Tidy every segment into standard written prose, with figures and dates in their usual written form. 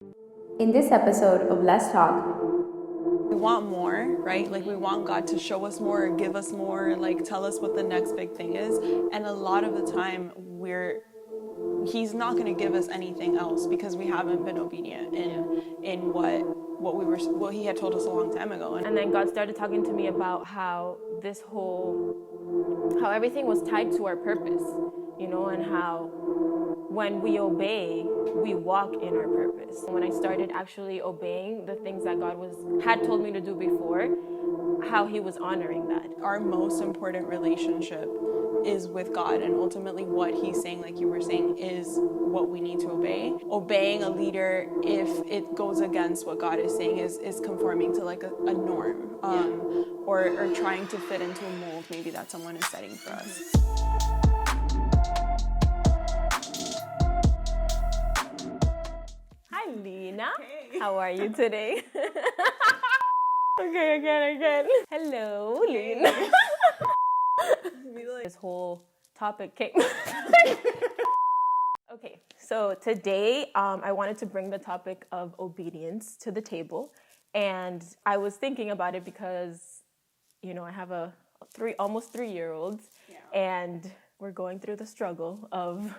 In this episode of Let's Talk, we want more, right? Like we want God to show us more, give us more, like tell us what the next big thing is. And a lot of the time He's not going to give us anything else because we haven't been obedient in what He had told us a long time ago. And then God started talking to me about how everything was tied to our purpose, and how when we obey, we walk in our purpose. When I started actually obeying the things that God had told me to do before, how He was honoring that. Our most important relationship is with God, and ultimately what He's saying, like you were saying, is what we need to obey. Obeying a leader, if it goes against what God is saying, is conforming to like a norm, or trying to fit into a mold maybe that someone is setting for us. Hi, Lena. Hey. How are you today? Okay, again. Hello, Lena. This whole topic came. Okay, so today I wanted to bring the topic of obedience to the table. And I was thinking about it because, I have a almost 3-year-old, and we're going through the struggle of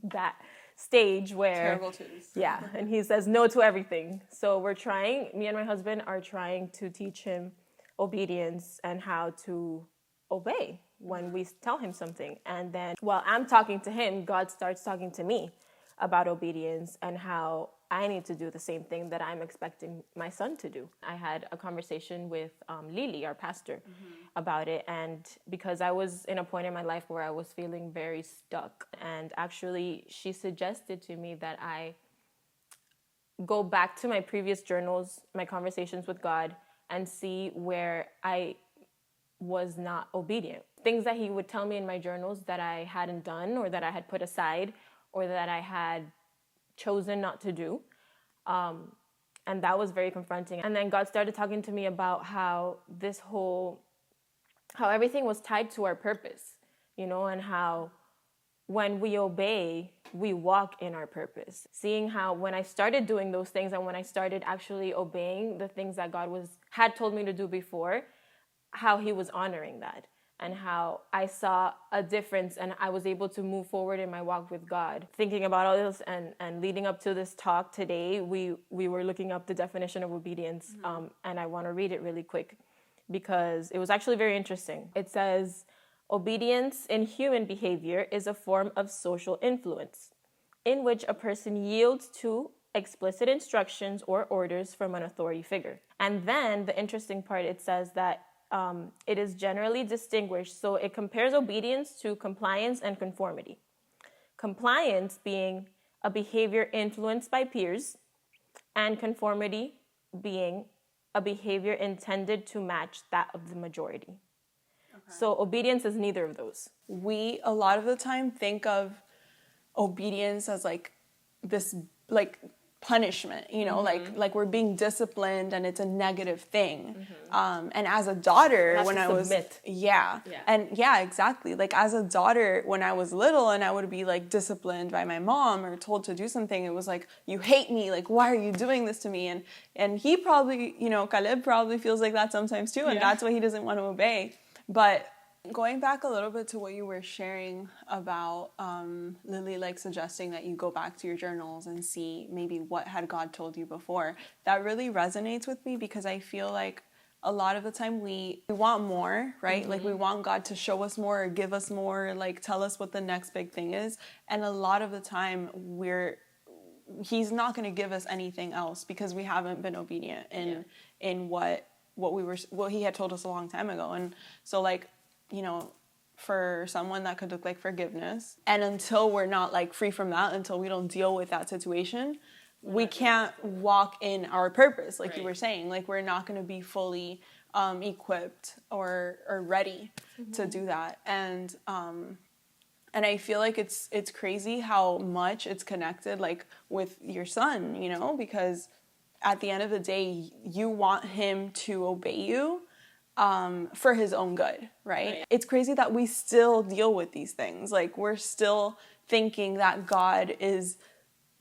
that stage where terrible twos. Yeah, and he says no to everything. So me and my husband are trying to teach him obedience and how to obey when we tell him something. And then while I'm talking to him, God starts talking to me about obedience and how I need to do the same thing that I'm expecting my son to do. I had a conversation with Lily, our pastor, about it. And because I was in a point in my life where I was feeling very stuck. And actually, she suggested to me that I go back to my previous journals, my conversations with God, and see where I was not obedient. Things that he would tell me in my journals that I hadn't done, or that I had put aside, or that I had chosen not to do. And that was very confronting. And then God started talking to me about how everything was tied to our purpose, and how when we obey, we walk in our purpose. Seeing how when I started doing those things and when I started actually obeying the things that God had told me to do before, how He was honoring that, and how I saw a difference and I was able to move forward in my walk with God. Thinking about all this and leading up to this talk today, we were looking up the definition of obedience, and I want to read it really quick because it was actually very interesting. It says, obedience in human behavior is a form of social influence in which a person yields to explicit instructions or orders from an authority figure. And then the interesting part, it says that it is generally distinguished. So it compares obedience to compliance and conformity. Compliance being a behavior influenced by peers, and conformity being a behavior intended to match that of the majority. Okay. So obedience is neither of those. We, a lot of the time, think of obedience as like this, like, punishment, like we're being disciplined and it's a negative thing. And as a daughter, when I was exactly, like as a daughter, when I was little and I would be like disciplined by my mom or told to do something, it was like, you hate me, like why are you doing this to me? And he probably, Caleb probably feels like that sometimes too, and that's why he doesn't want to obey. But going back a little bit to what you were sharing about Lily, like suggesting that you go back to your journals and see maybe what had God told you before, that really resonates with me because I feel like a lot of the time we want more, right? Like we want God to show us more or give us more, like tell us what the next big thing is. And a lot of the time He's not going to give us anything else because we haven't been obedient in what He had told us a long time ago. And so like, for someone that could look like forgiveness. And until we're not like free from that, until we don't deal with that situation, we can't walk in our purpose. Like you were saying, like we're not going to be fully equipped or ready to do that. And I feel like it's crazy how much it's connected like with your son, because at the end of the day, you want him to obey you for his own good, right? It's crazy that we still deal with these things. Like we're still thinking that God is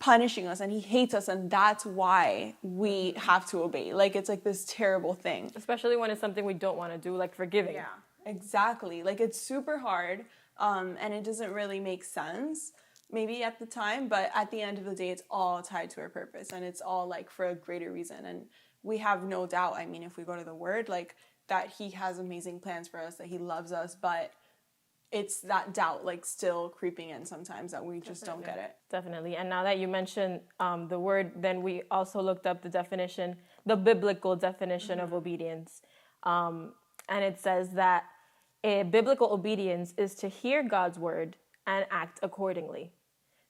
punishing us and he hates us, and that's why we have to obey. Like, it's like this terrible thing. Especially when it's something we don't want to do, like forgiving. Yeah, exactly. Like, it's super hard, and it doesn't really make sense maybe at the time, but at the end of the day, it's all tied to our purpose, and it's all like for a greater reason. And we have no doubt, I mean, if we go to the word, like, that he has amazing plans for us, that he loves us, but it's that doubt like still creeping in sometimes that we just don't get it. Definitely. And now that you mentioned the word, then we also looked up the definition, the biblical definition of obedience. And it says that a biblical obedience is to hear God's word and act accordingly.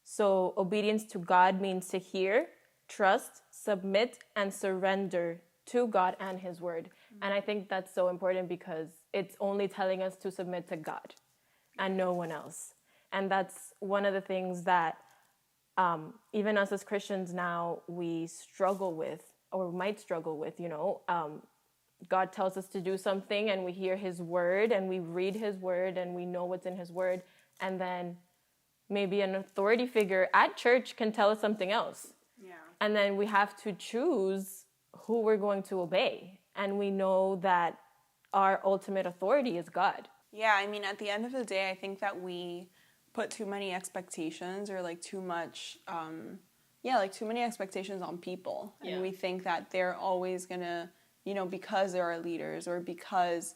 So obedience to God means to hear, trust, submit, and surrender to God and his word. And I think that's so important because it's only telling us to submit to God and no one else. And that's one of the things that even us as Christians now, we struggle with, or might struggle with, God tells us to do something and we hear his word and we read his word and we know what's in his word. And then maybe an authority figure at church can tell us something else. Yeah. And then we have to choose who we're going to obey. And we know that our ultimate authority is God. Yeah, I mean, at the end of the day, I think that we put too many expectations or like too much, too many expectations on people. Yeah. And we think that they're always going to, because they're our leaders or because,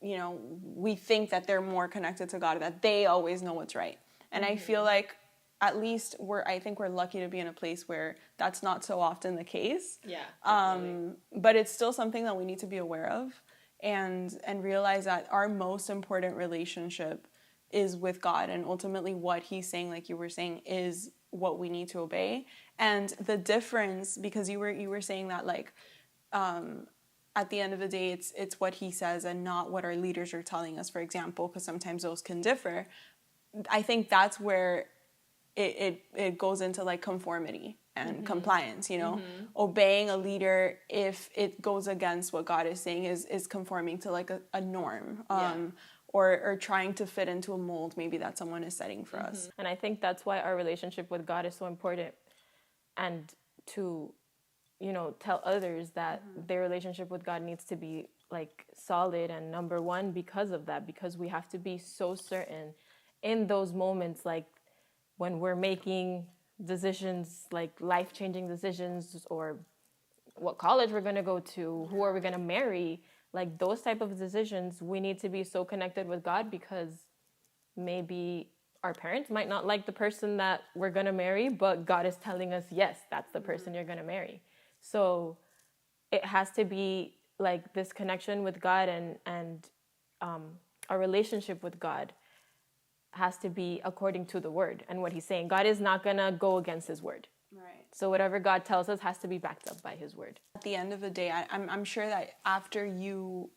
we think that they're more connected to God, that they always know what's right. And I feel like at least I think we're lucky to be in a place where that's not so often the case. Yeah. But it's still something that we need to be aware of. And realize that our most important relationship is with God, and ultimately what he's saying, like you were saying, is what we need to obey. And the difference, because you were saying that like at the end of the day it's what he says and not what our leaders are telling us, for example, because sometimes those can differ. I think that's where it goes into like conformity and compliance, obeying a leader if it goes against what God is saying is conforming to like a norm, or trying to fit into a mold maybe that someone is setting for us. And I think that's why our relationship with God is so important, and to tell others that their relationship with God needs to be like solid and number one because of that, because we have to be so certain in those moments, like when we're making decisions, like life-changing decisions, or what college we're going to go to, who are we going to marry, like those type of decisions, we need to be so connected with God, because maybe our parents might not like the person that we're going to marry, but God is telling us, yes, that's the person you're going to marry. So it has to be like this connection with God, and our relationship with God has to be according to the word and what he's saying. God is not going to go against his word. Right. So whatever God tells us has to be backed up by his word. At the end of the day, I'm sure that after you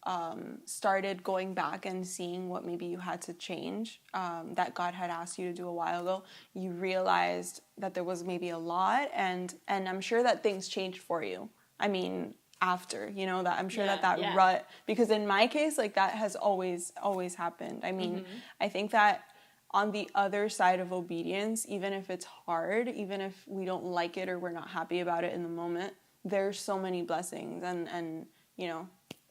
started going back and seeing what maybe you had to change, that God had asked you to do a while ago, you realized that there was maybe a lot, and I'm sure that things changed for you. I mean, after, that I'm sure that rut, because in my case, like that has always happened. I mean, I think that on the other side of obedience, even if it's hard, even if we don't like it or we're not happy about it in the moment, there's so many blessings, and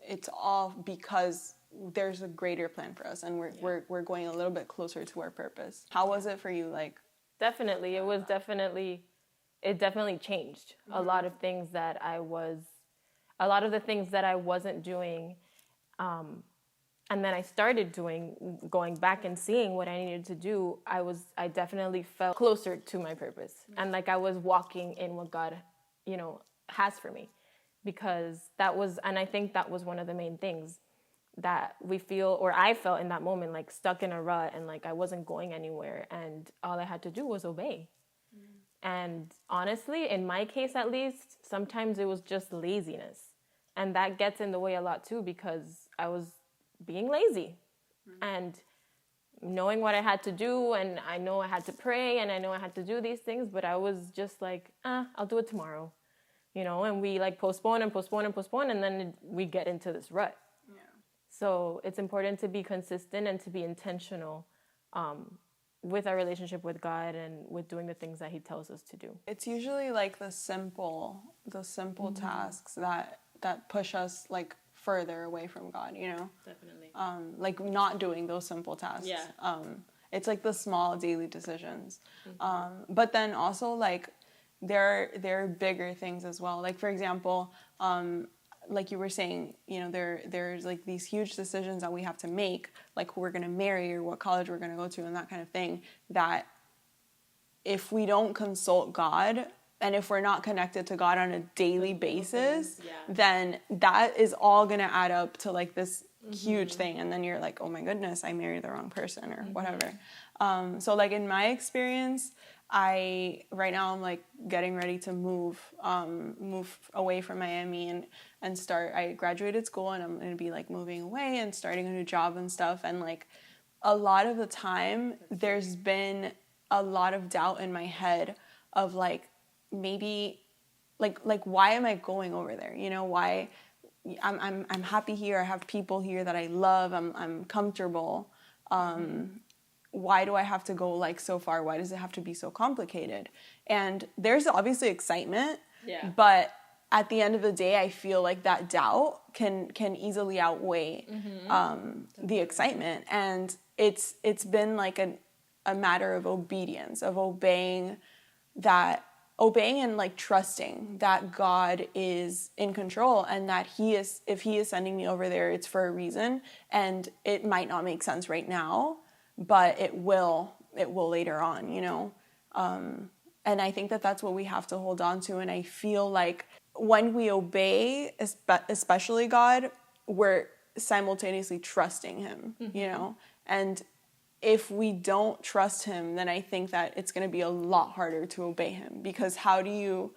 it's all because there's a greater plan for us, and we're going a little bit closer to our purpose. How was it for you? Like, definitely, it definitely changed a lot of things that a lot of the things that I wasn't doing. And then I started going back and seeing what I needed to do. I definitely felt closer to my purpose, and like I was walking in what God, has for me, because and I think that was one of the main things that we feel, or I felt in that moment, like stuck in a rut, and like I wasn't going anywhere, and all I had to do was obey. And honestly, in my case at least, sometimes it was just laziness, and that gets in the way a lot too, because I was being lazy and knowing what I had to do, and I know I had to pray, and I know I had to do these things, but I was just like, I'll do it tomorrow, and we like postpone, and then we get into this rut. So it's important to be consistent and to be intentional with our relationship with God and with doing the things that he tells us to do. It's usually like the simple tasks that push us like further away from God, you know? Definitely. Like not doing those simple tasks. Yeah. It's like the small daily decisions. But then also like there are bigger things as well. Like for example, like you were saying, you know, there's like these huge decisions that we have to make, like who we're going to marry or what college we're going to go to and that kind of thing, that if we don't consult God and if we're not connected to God on a daily basis, then that is all going to add up to like this huge thing. And then you're like, oh my goodness, I married the wrong person or whatever. So like in my experience, right now I'm like getting ready to move away from Miami and start. I graduated school and I'm gonna be like moving away and starting a new job and stuff. And like a lot of the time, there's been a lot of doubt in my head of like maybe like why am I going over there? You know, why I'm happy here. I have people here that I love. I'm comfortable. Why do I have to go like so far? Why does it have to be so complicated? And there's obviously excitement, but at the end of the day, I feel like that doubt can easily outweigh the excitement. And it's been like a matter of obedience, of obeying and like trusting that God is in control and that if he is sending me over there, it's for a reason. And it might not make sense right now, but it will later on, you know? And I think that that's what we have to hold on to. And I feel like when we obey, especially God, we're simultaneously trusting him, you know? And if we don't trust him, then I think that it's going to be a lot harder to obey him, because how do you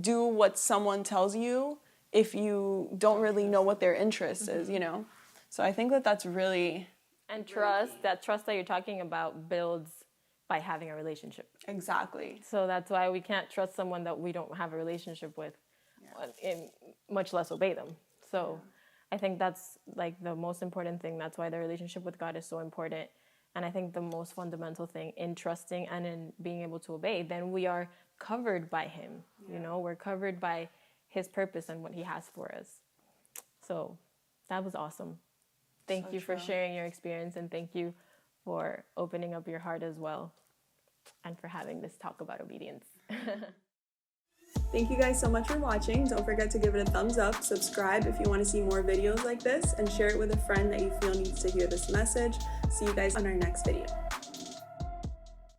do what someone tells you if you don't really know what their interest is, you know? So I think that that's really... And that trust that you're talking about builds by having a relationship. Exactly. So that's why we can't trust someone that we don't have a relationship with, and much less obey them. So I think that's like the most important thing. That's why the relationship with God is so important. And I think the most fundamental thing in trusting and in being able to obey, then we are covered by him. You know, we're covered by his purpose and what he has for us. So that was awesome. Thank you for sharing your experience, and thank you for opening up your heart as well, and for having this talk about obedience. Thank you guys so much for watching. Don't forget to give it a thumbs up, subscribe if you want to see more videos like this, and share it with a friend that you feel needs to hear this message. See you guys on our next video.